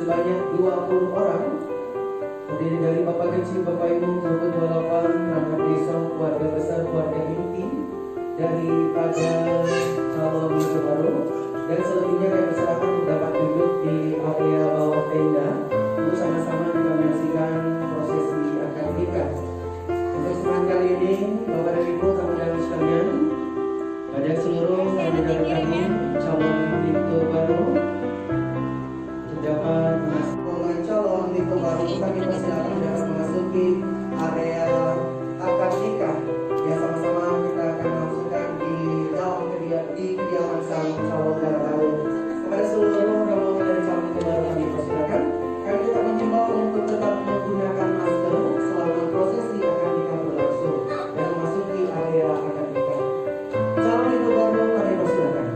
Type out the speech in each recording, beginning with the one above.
sebanyak 20 orang, terdiri dari Bapak Kecil, Bapak Ibu, Ketua Lapan, perangkat desa, keluarga besar, keluarga inti daripada calon minggu baru. Dan selebihnya kami persilakan untuk dapat duduk di area bawah tenda untuk sama-sama kita menyaksikan prosesi akad nikah. Untuk kesempatan kali ini, Bapak dan Ibu, tamu-tamu sekalian, pada seluruh kandidat kami calon minggu baru dapat masuk calon minggu baru, kami persilakan dapat memasuki area akad nikah. Ya, sama-sama kita akan masukkan di dalam kediaman sang calon darah baru. Kepada seluruh rombongan dari calon minggu baru kami persilakan. Kami tetap mengimbau untuk tetap menggunakan masker selama prosesi akad nikah berlangsung dan memasuki area akad nikah. Calon minggu baru kami persilakan.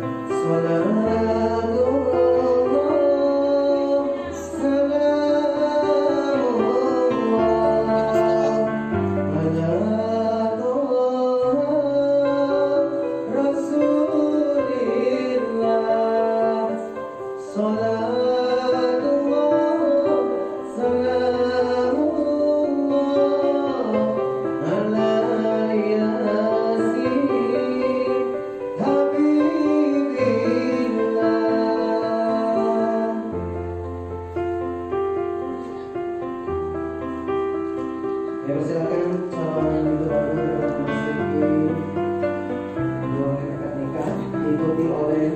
Ya, persilakan calon minggu baru dapat memasuki ruangan akad nikah, diikuti oleh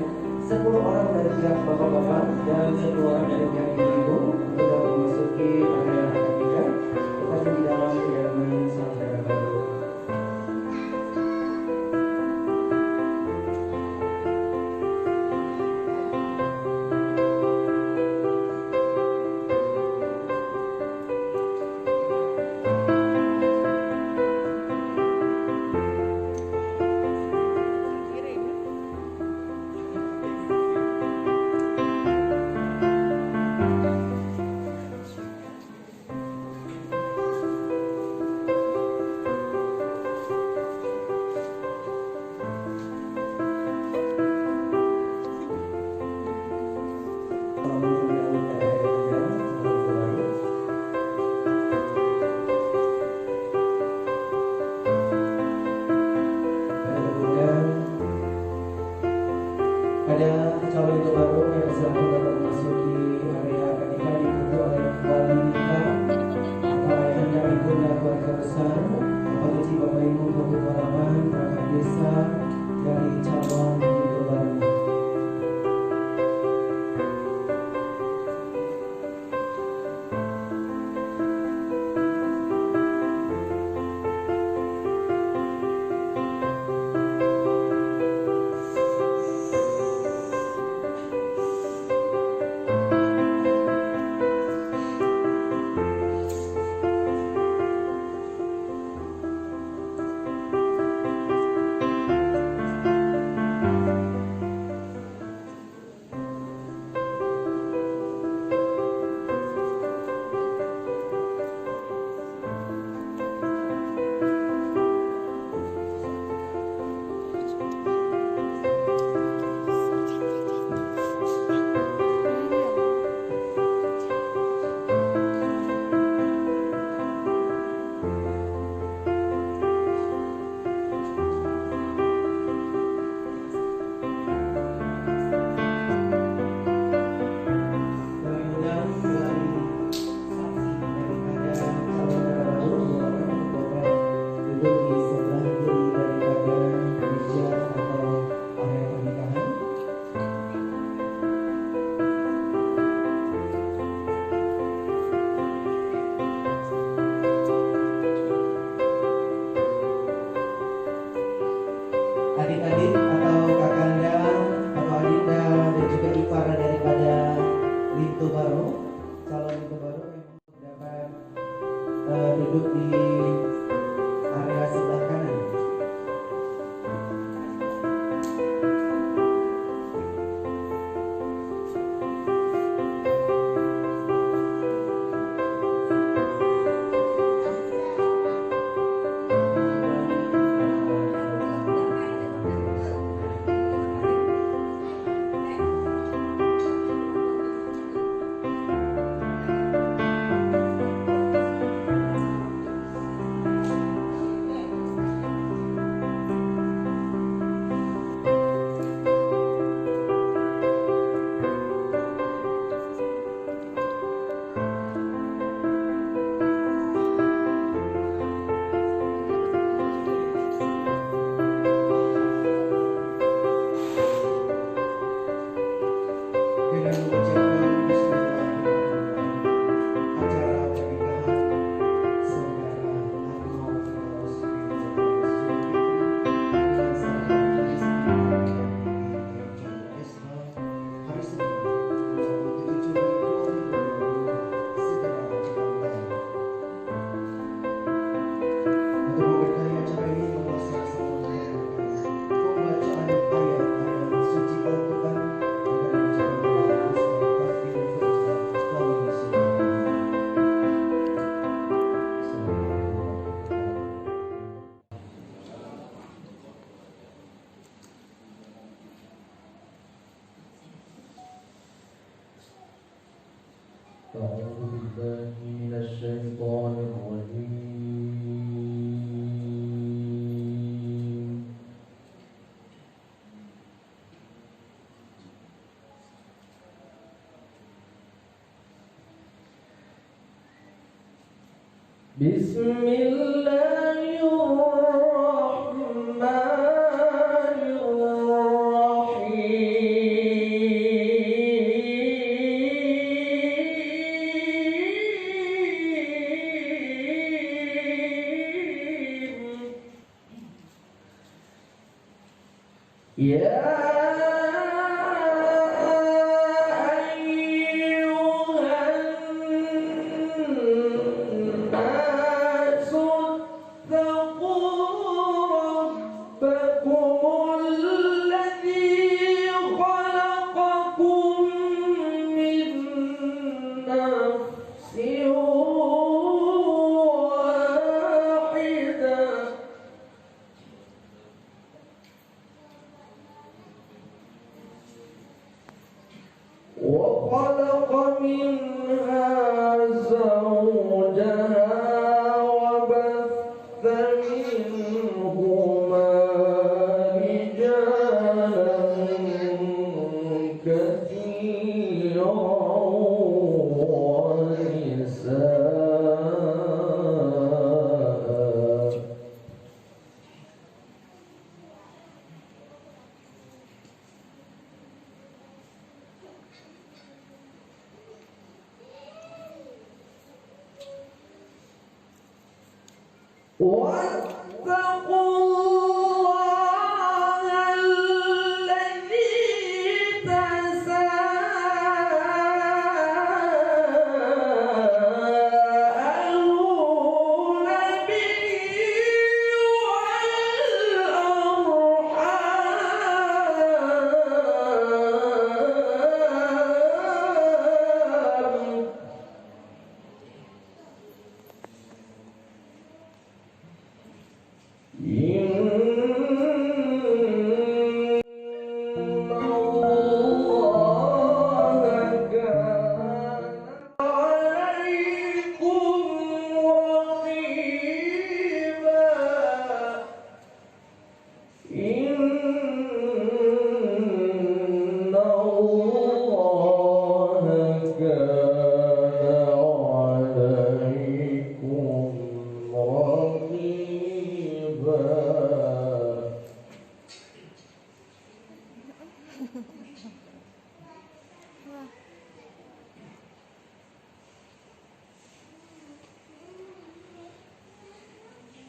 10 orang dari pihak bapak-bapak dan 10 orang dari pihak ibu-ibu untuk dapat memasuki area akad nikah, tetapi di dalam kediaman sang darah baru. Pada calon itu baru yang persilakan dapat memasuki area akad nikah diikuti oleh wali nikah atau ayah dan ibu dan keluarga besar, Bapak Kecil, Bapak Ibu, Ketua Lapan, perangkat desa dari calon itu baru. dengan mengucapkan bismillahirrahmanirrahim. Acara pernikahan saudara Anwar Firdaus bin hari Senin 27 Juli 2020 segera dimulai. Untuk memberkahi acara ini mohon sama-sama pembacaan ayat-ayat suci Al-Quran akan dibacakan oleh Ustaz Fadil Firza. Kami أعوذ بالله من الشيطان الرجيم. بسم الله الرحمن الرحيم. يا الناس اتقوا ربكم الذي خلقكم من نفس واحدة وخلق منها زوجها وبث منهما رجالا كثيرا ونساء. واتقوا الله الذي تساءلون به والأرحام إن الله كان عليكم رقيبا. إن الله كان عليكم رقيبا.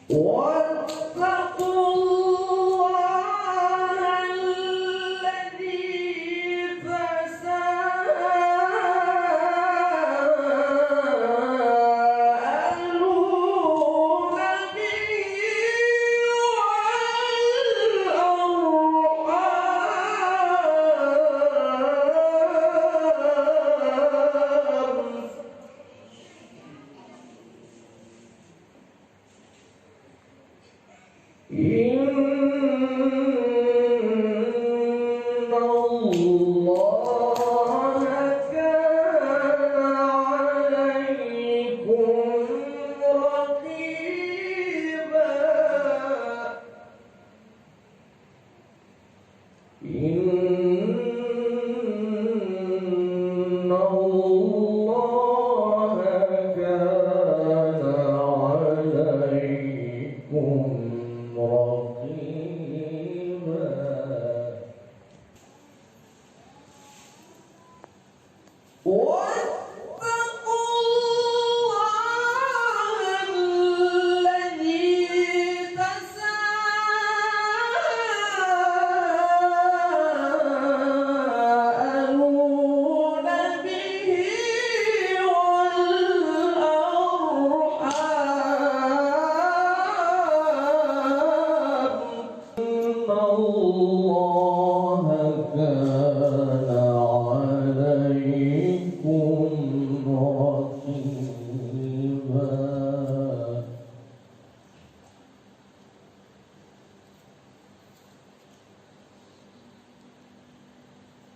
واتقوا الله الذي تساءلون به والأرحام.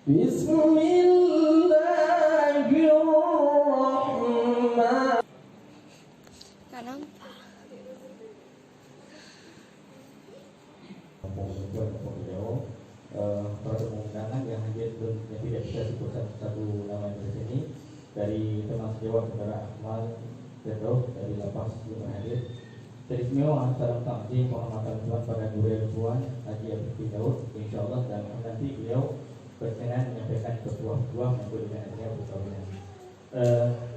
Bismillahirrahmanirrahim. Gak nampak. Beliau pada undangan yang hadir yang tidak bisa sebut satu nama di sini dari teman sejawat saudara Akmal Pedro dari lapas yang hadir. Jadi semua salam takziah penghormatan Tuhan pada Nurul Puan Haji Abdul Daud, insyaallah, dan nanti beliau berkenan menyampaikan ketua-ketua yang berkaitan dengan perkawinan.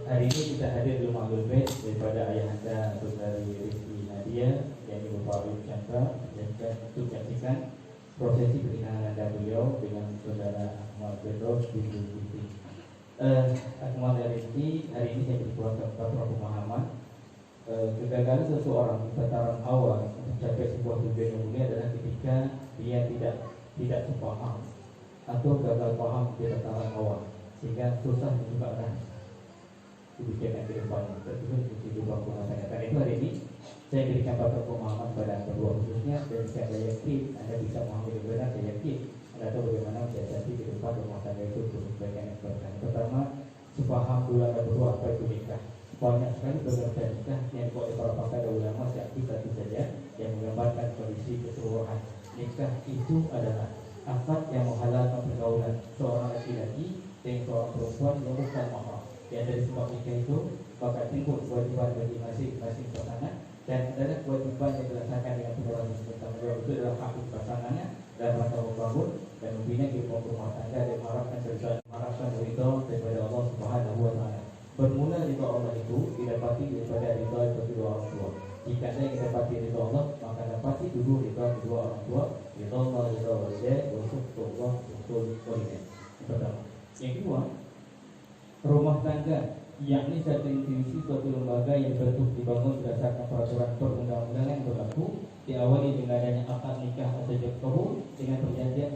Hari ini kita hadir di rumah Al-Bait daripada ayahanda saudari Rizky Nadia yang Bapak Ibu Chandra, dan untuk menyaksikan prosesi pernikahan anda beliau dengan saudara Akmal Pedro di Bukti. Akmal dan Rizky, hari ini saya berkeluarga beberapa pemahaman. Kegagalan seseorang di tataran awal mencapai sebuah tujuan yang mulia adalah ketika dia tidak sepaham atau gagal paham di tataran awal, sehingga susah menegakkan kebijakan ke depannya, terutama di kehidupan rumah tangga. Karena itu hari ini saya berikan beberapa pemahaman pada kedua khususnya, dan saya yakin Anda bisa memahami dengan benar. Saya yakin Anda tahu bagaimana mensiasati kehidupan rumah tangga itu untuk kebaikan yang berkah. Pertama, sepaham dulu Anda berdua apa itu nikah. Banyak sekali beberapa nikah yang dibuat oleh para pakar dan ulama satu saja yang menggambarkan kondisi keseluruhan. Nikah itu adalah akad yang menghalalkan pergaulan seorang laki-laki dengan seorang perempuan yang bukan mahram. Yang dari sebab nikah itu maka timbul kewajiban bagi masing-masing pasangan, dan adalah kewajiban yang dilaksanakan dengan penuh bertanggung jawab. Itu adalah hak pasangannya dalam rangka membangun dan membina kehidupan rumah tangga dan mengharapkan ridho daripada Allah Subhanahu wa Ta'ala. Bermula ridho Allah itu didapati daripada ridho kedua orang tua. Jika saya ingin dapati ridho Allah, maka dapati dulu ridho kedua orang tua. Ridho Allah, ridho walidain, wa syukur walidain. Pertama. Yang kedua, rumah tangga, yakni satu institusi suatu lembaga yang dibangun berdasarkan peraturan perundang-undangan yang berlaku, diawali dengan adanya akad nikah atau jabkahu dengan perjanjian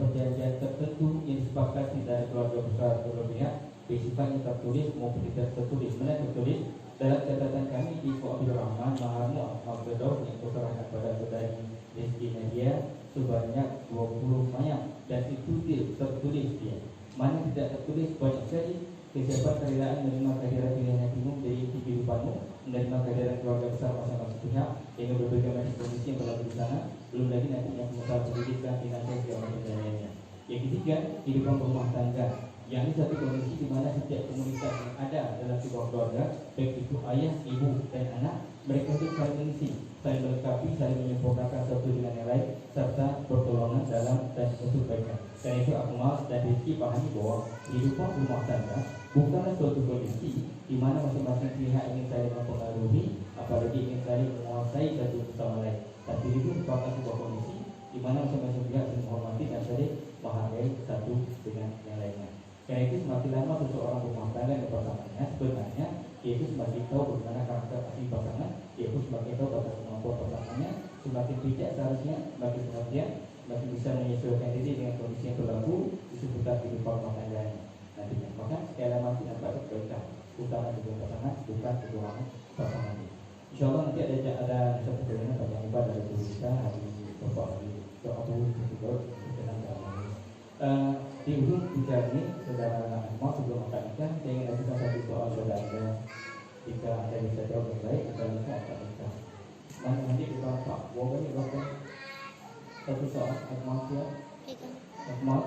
tertentu yang disepakati dari keluarga besar kedua pihak, sifatnya tertulis maupun tidak tertulis. Mana tertulis dalam catatan kami di Abdul Rahman Maharmu Al-Bedor yang terserahkan pada saudari Rizky Nadia sebanyak 20 mayat, dan itu tertulis dia. Mana tidak tertulis banyak sekali. Kesiapan kerelaan menerima kehadiran pilihan hatimu dari kehidupanmu, menerima kehadiran keluarga besar masing-masing pihak dengan berbagai macam kondisi yang berlaku di sana, belum lagi nantinya pengusaha pendidikan, finansial, dan lainnya. Yang ketiga, kehidupan rumah tangga, yakni satu kondisi di mana setiap komunitas yang ada dalam sebuah keluarga, baik itu ayah, ibu, dan anak, mereka itu saling mengisi, saling melengkapi, saling menyempurnakan satu dengan yang lain, serta pertolongan dalam dan untuk kebaikan. Dan itu Akmal dan Rizky pahami bahwa kehidupan rumah tangga bukanlah suatu kondisi di mana masing-masing pihak ingin saling mempengaruhi, apalagi ingin saling menguasai satu sama lain. Tapi itu merupakan sebuah kondisi di mana masing-masing pihak saling menghormati dan saling menghargai satu dengan yang lainnya. Karena itu semakin lama seseorang rumah tangga dan pasangannya, sebenarnya yaitu semakin tahu bagaimana karakter asli pasangan, yaitu semakin tahu batas kemampuan pasangannya, semakin bijak seharusnya, semakin pengertian, semakin bisa menyesuaikan diri dengan kondisi yang berlaku di seputar kehidupan rumah tangganya nantinya. Maka sekali lagi dapat kebaikan utama juga pasangan, bukan kekurangan pasangan. Insya Allah nanti ada satu perjalanan panjang lebar dari guru kita hari Bapak Hari Doa juga berkenan dalam ini. Di ujung bicara ini, saudara Akmal, sebelum akad nikah, saya ingin ajukan satu soal saudara. Jika Anda bisa jawab dengan baik, kita lakukan akad nikah. Nanti kita Pak Wogan ini satu soal Akmal siap. Akmal,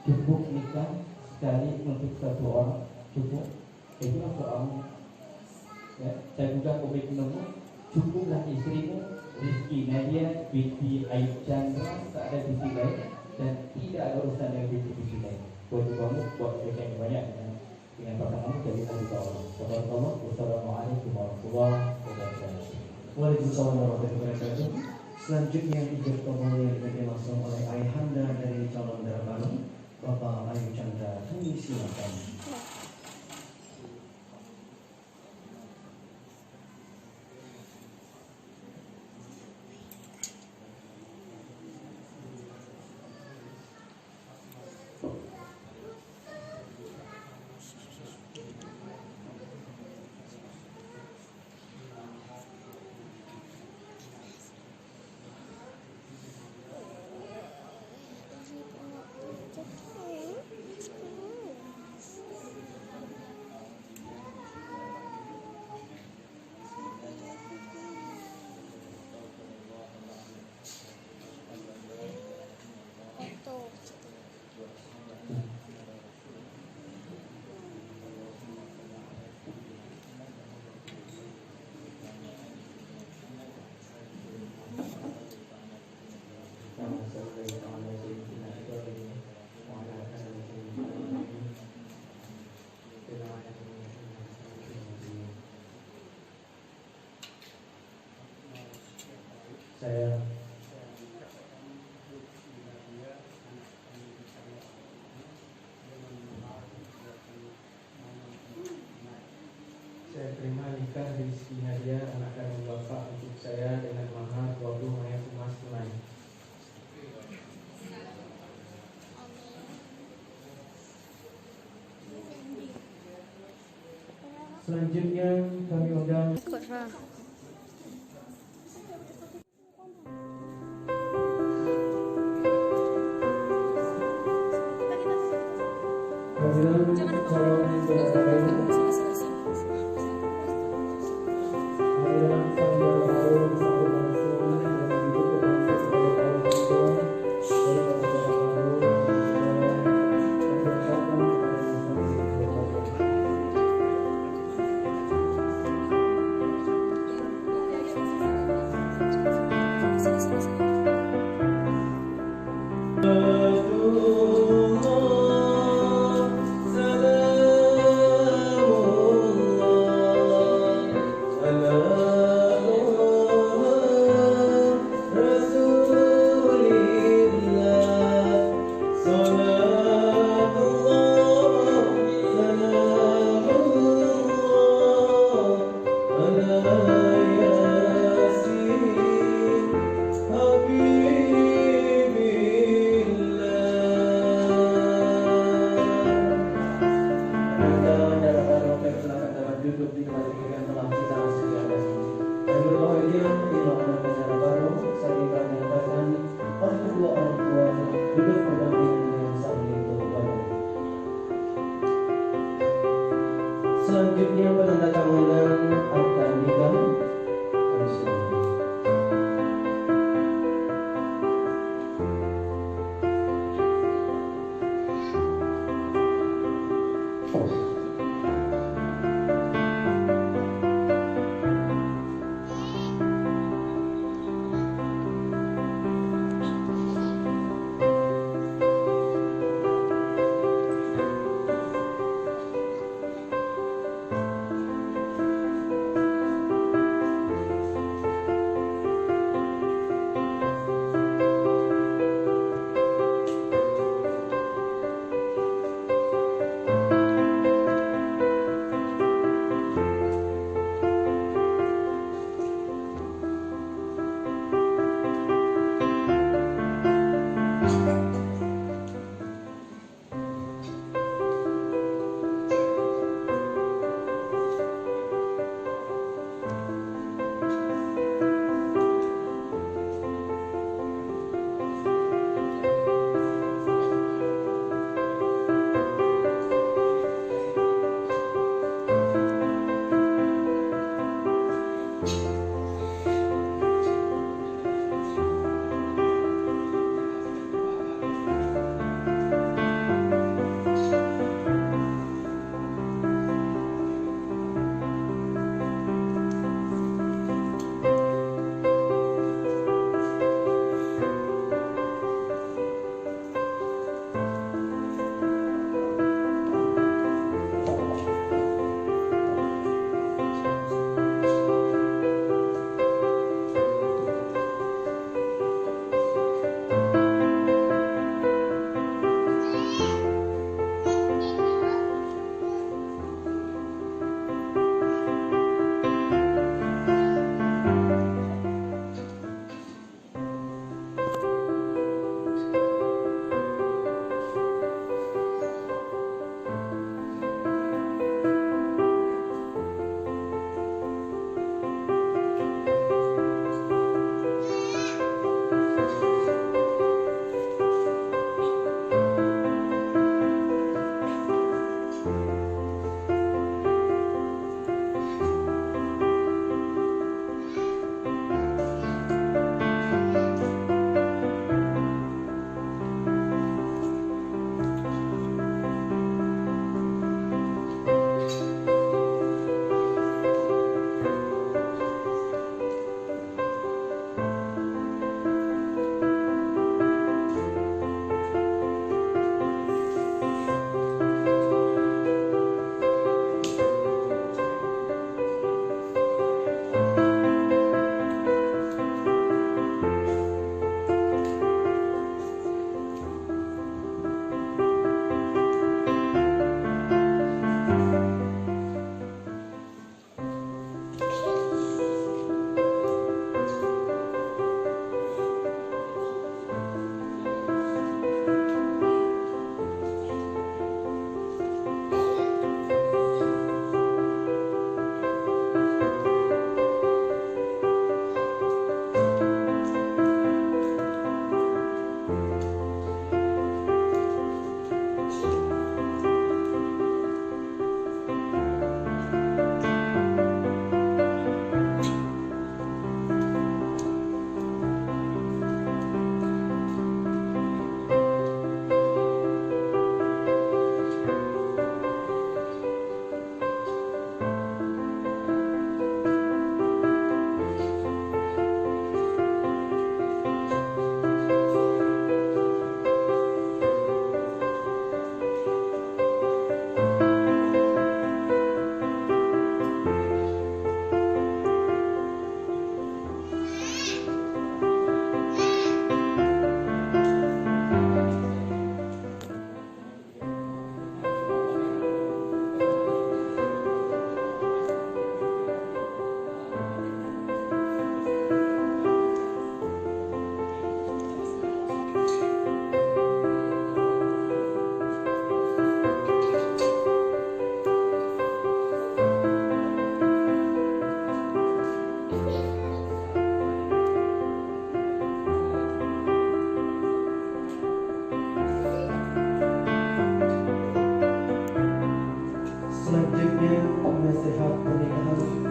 cukup nikah sekali untuk satu orang, cukup. Itu soalnya. Ya, saya juga komitmenmu, cukuplah istrimu Rizky Nadia binti Aib Chandra, tak ada sisi lain dan tidak ada urusan yang binti lain. Buat kamu buat mereka yang banyak dengan Dengan pasangan jadi Nabi Allah. Wassalamualaikum warahmatullahi wabarakatuh. Waalaikumsalam warahmatullahi wabarakatuh. Selanjutnya ijab kabul yang diberikan langsung oleh ayahanda dari calon saudara baru, Bapak Ayu Chandra. Kami silakan. Saya terima nikah rizki hadiah anak kandung bapak untuk saya dengan mahar 20 mayat emas tunai. Selanjutnya kami undang Kurang. kehadiran calon saudara baru, kehadiran saudara baru bersambut langsung dan ditutup langsung oleh ayah langsung dari saudara baru dan berucapkan kepada masing-masing duduk di tempat yang telah kita sediakan. Dan berbahagia bila ada negara baru saat ini dinyatakan oleh kedua orang tua duduk berdampingan dengan saling berbaru. Selanjutnya penandatanganan akta nikah. Kami silakan. selanjutnya nasihat pernikahan